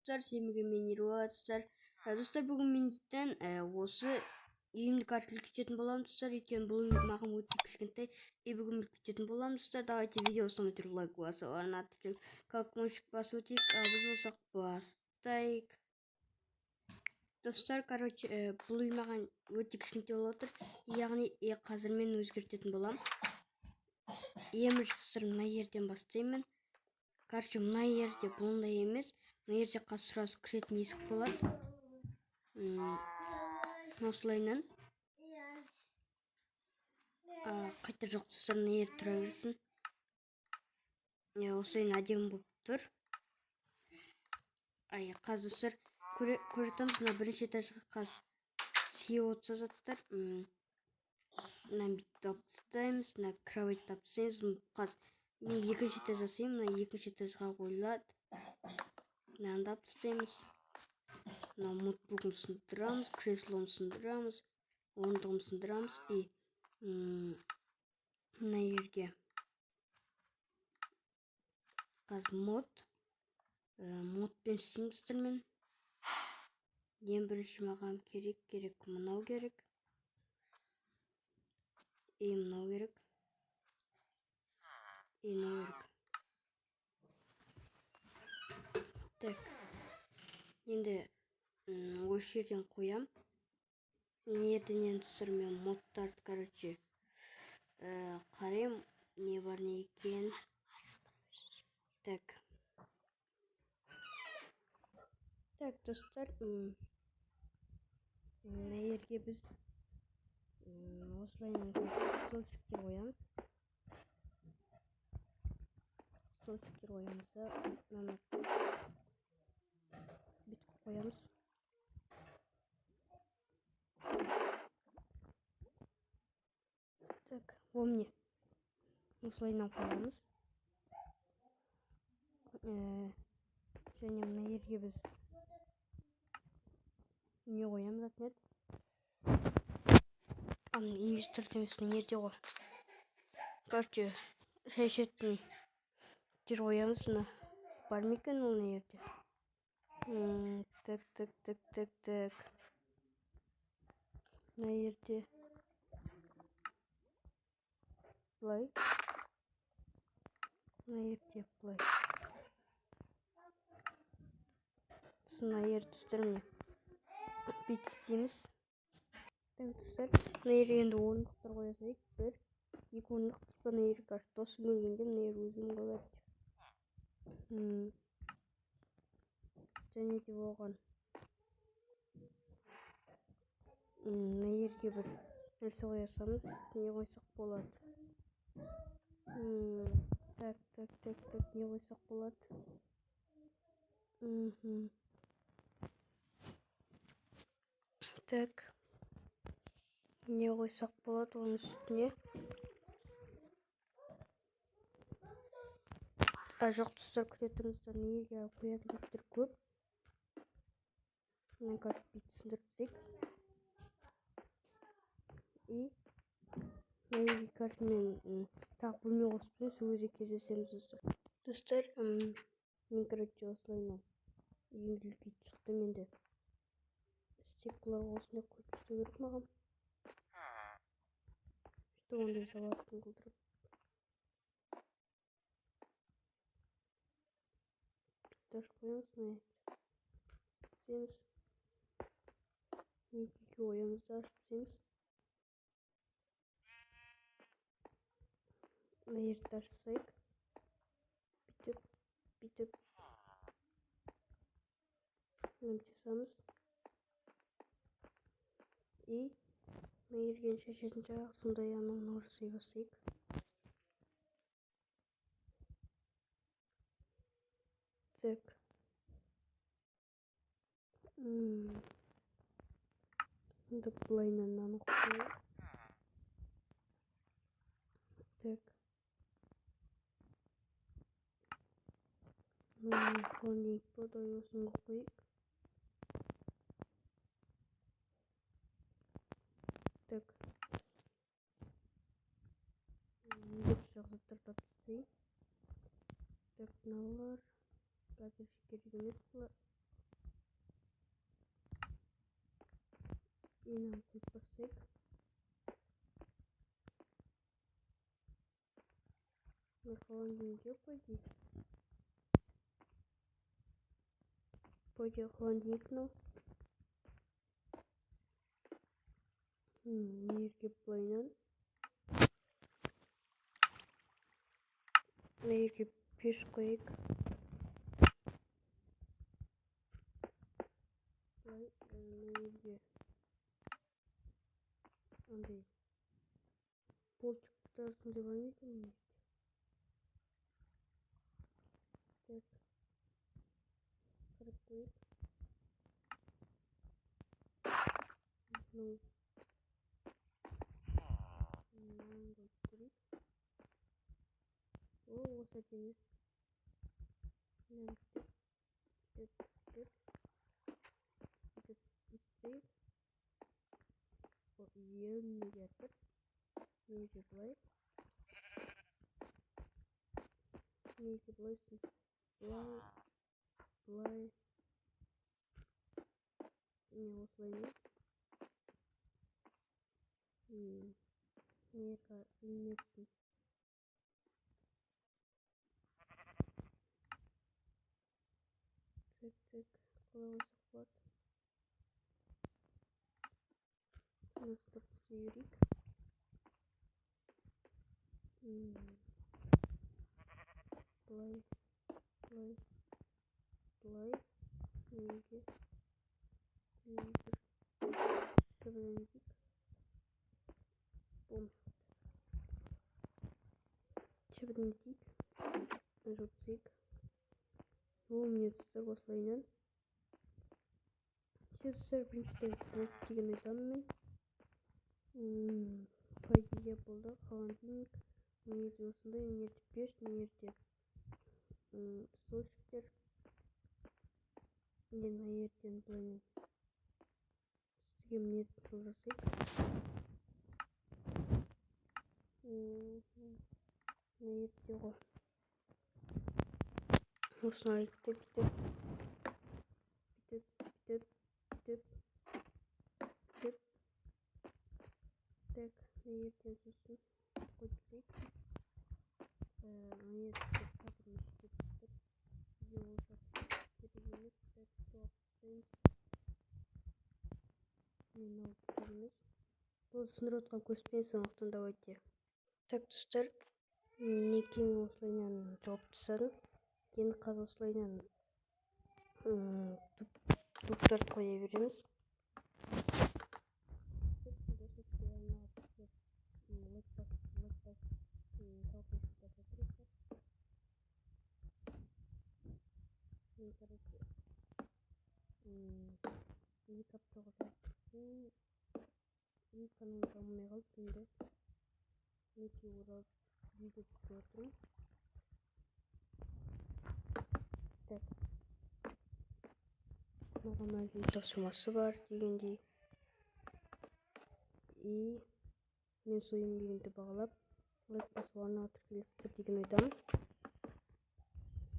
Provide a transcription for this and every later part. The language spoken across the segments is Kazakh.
достар, сенбіге мен Еруа достар. Достар, бүгін менден осы үйімді көрсететін боламын достар, өйткені бұл үй маған өте кішкентай. Бүгін көрсететін боламын достар. Давайте видео смотрю лайк басып, атып колокольчик басып өтейік. Біз болсақ бастайық. Достар, короче, бұл үй маған өте кішкентай болып отыр. Яғни қазір мен өзгертетін боламын. Ең бірінші достар, мына жерден бастаймын. Короче, мына жерде бұндай емес. Мына жерде сразу кіретін есік болады. Осылайынан. Қайта жоқ достар, мына жерде тұра берсін. Осылайынан әдемі болып тұр. Қазір достар, көретеміз, мына бірінші этажға қазір CO заттар. Мына бүйтіп тастаймыз, мына кровать тастаймыз. Қазір мен екінші этаж жасаймын, мына екінші этажға қойылады. Мынаны тастаймыз. Мына ноутбугын сындырамыз, креслоны сындырамыз, орындығын сындырамыз. Мына жерге қазір модпен істеймін достармен. Ең бірінші маған керек мынау керек. Мынау керек. Мынау керек. Так. Енді осы жерден қоям. Мына жерден достар мен модтарды, короче, қарайым, не бар не екен. Так. Так, достар, мына жерге біз осылайынан столчиктер қоямыз. Столчиктер қоямыз да, мына бүйтіп қоямыз. Так, помни. Осылайынан қоямыз. Және мына жерге біз не қоямыз атмет. Инвестордың мына жерде ғой. Короче, шайшеттің жер қоямыз. Бар ма екен ол мына жерде? Так. Мына жерде былай. Мына жерде былай. Мына жерде достар, міне бүйтіп істейміз. Достар, мына жерге енді орындықтар қоя салайық. 1, 2 орындық. Мына жерге досым келгенде мына жерге өзім қалады. Және де оған мына жерге бір нәрсе қоя саламыз. Не қойсақ болады? Так, не қойсақ болады? Так, не қойсақ болады оның үстіне? Жоқ достар, күте тұрыңыздар, мына жерге қоятын заттар көп. Мына карту бүйтіп сындырып тастайық. Мына жерге картамен тағы бөлме қосып сол кезде кездесеміз достар. Достар, мен короче осылайынан үйімді үлкейтіп шықтым енді. Стеклаларға осындай қойып тастау керек маған. Что ондай заводтың қылдырып. Даже қоямыз, мына істейміз. Екіге қоямыз да ашып істейміз. Мына жерді ашсайық. Бүйтіп жасамыз. Мына жерге шешетін жағы сондай анау жасай бастайық. Так. Енді бұлайынан анық қойып. Так. Холодильник болады, осыны қойып. Так. Екі жақ заттар тапсырайық. Так, мыналар қазір керек емес бұлар. İnan koyup bastık. Ne холодильник пойди. Пойди холодильник, ну. Нерге плайнан. Нерге пеш koyup. Нерге. Андрей. Полчик devamlı mı? Так. Кырып Ну. Манго курик. О, осы демес. Тіп. Істейік. О, еліне жатыр. Неге бұлай? Неге бұлайсың? Бұлай. Не осылай не? Неге білмеппін. Тік. Қолауыз қуат. Настап сүйрік. Бұлай. Неге. Шыбырындик. Бом. Шыбырындик. Жопсик. Умница осылайынан. Сіздер біріншіден болып деген айтамын. Пайдия болды. Холодильник. Нерде осындай. Нерде пеш. Нерде сушіктер. Мен ертен бұлайын. Сізге мінетін тұрғысайық. Ертен ғой. Осыны айтты бітіп. Так, ертен сосын қойып бізейік. Ертен сапырын ішкеп бітіп. Видео олжап керемес. Так, туап бізейміз. Мен алып керемес. Бұл сындыр отқан көспен сондықтан давайте. Так, достар, некеме осылайынан жауап тастадым. Енді қазір осылайынан туптарды қоя береміз. Екі аптаға жаттым. Екі канал дамымай қалды енді. Неке оралып видео түсіп отырмын. Так. Маған әлі тапсырмасы бар дегендей. И мен сол еңбегімді бағалап, лайк басуына тіркелесіздер деген ойдамын.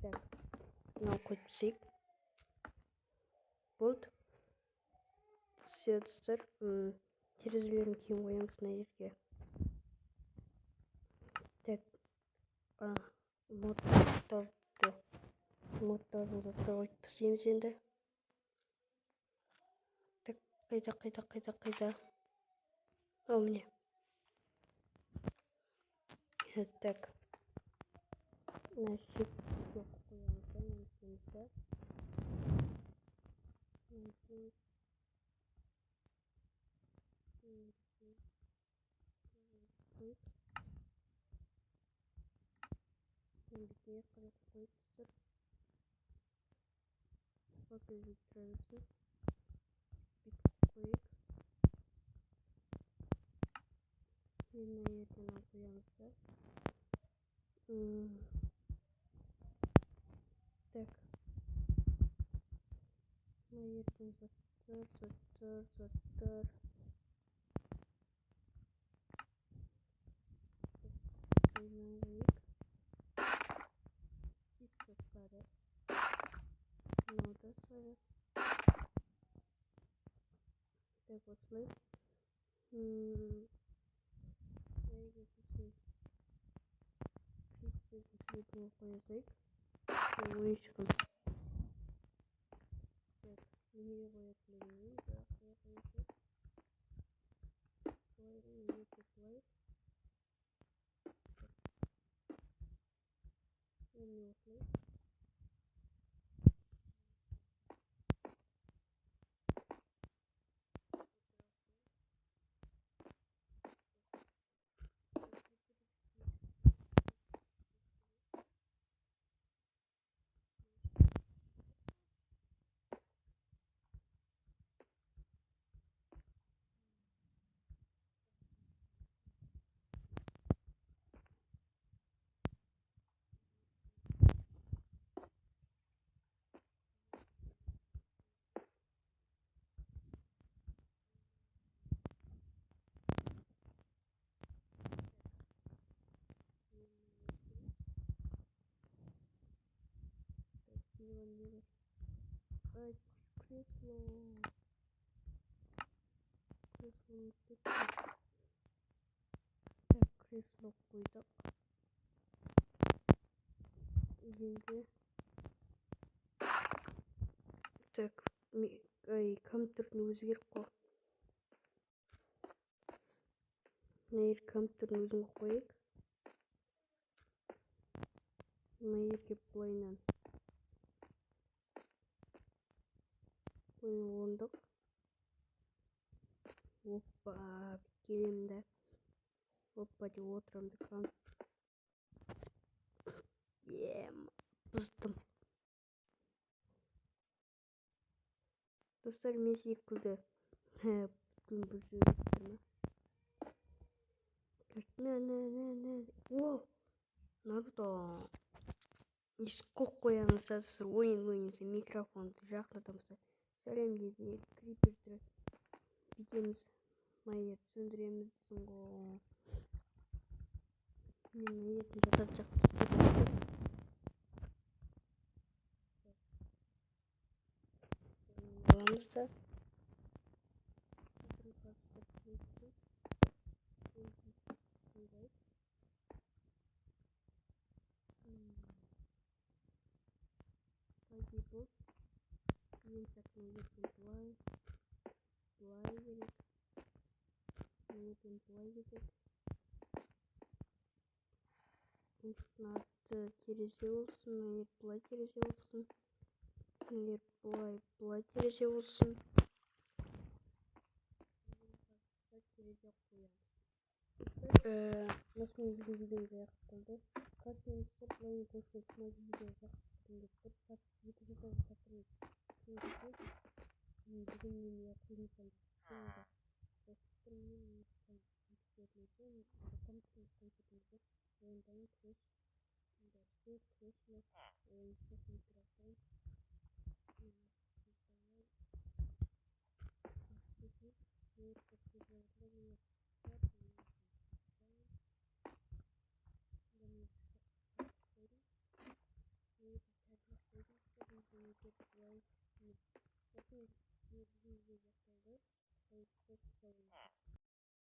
Так. Мынау қойып түсейік. Болды. Все, достар, терезелерін кейін қоямыз мына жерге. Так. Модтардың заттар қойып түсейміз енді. Так, қайда. О, міне. Так. Мына шек жоқ қоямыз да, немістемізді. Еңбекке қарап қойып түсір. Папелді тұрарысын. Бекіп қойып. Мен ертен алып қоямыз да. Так. Ертен заттар. Қоймайық. Пицца сары. Мынау да сары. Так, осылай. Неге сосын криптерді қоя салайық. Ойыншығын. Так, неге қояды білмеймін. Қоя салайық. Былай осылай. Енді осылай. Так, кресло. Так, кресло қойдық. Енді так, компьютердің өзгеріп қой. Мына компьютердің өзін қойып. Мына жерге былайынан. Бұны орындық. Оппа, келемді. Оппа деп отырамды. Бұздым. Достар, мен секілді. Бүткін бұзып О! Наруто. Сколько қоямыз, ойын микрофонды жақындатамыз. Сәлем дейді, криперді бітеміз. Майер сөндіреміздің ғой. Мен майерді жатақ жақсы. Аламыз да. Бұл ең сәтін ертен бұлай керек. Ертен бұлай кетеді. Надо терезе болсын, бұлай терезе болсын. Бұлай терезе болсын. Терезе қоямыз. Осымен біздің видеомыз аяқталды. Қасымызды бұлайын қосылып видео жақсы бір сәт екі жасауға шақырмыз. Бүгін мен яқын салып достарыммен компьютерімізді ойындайын кресло ойыншық микрофон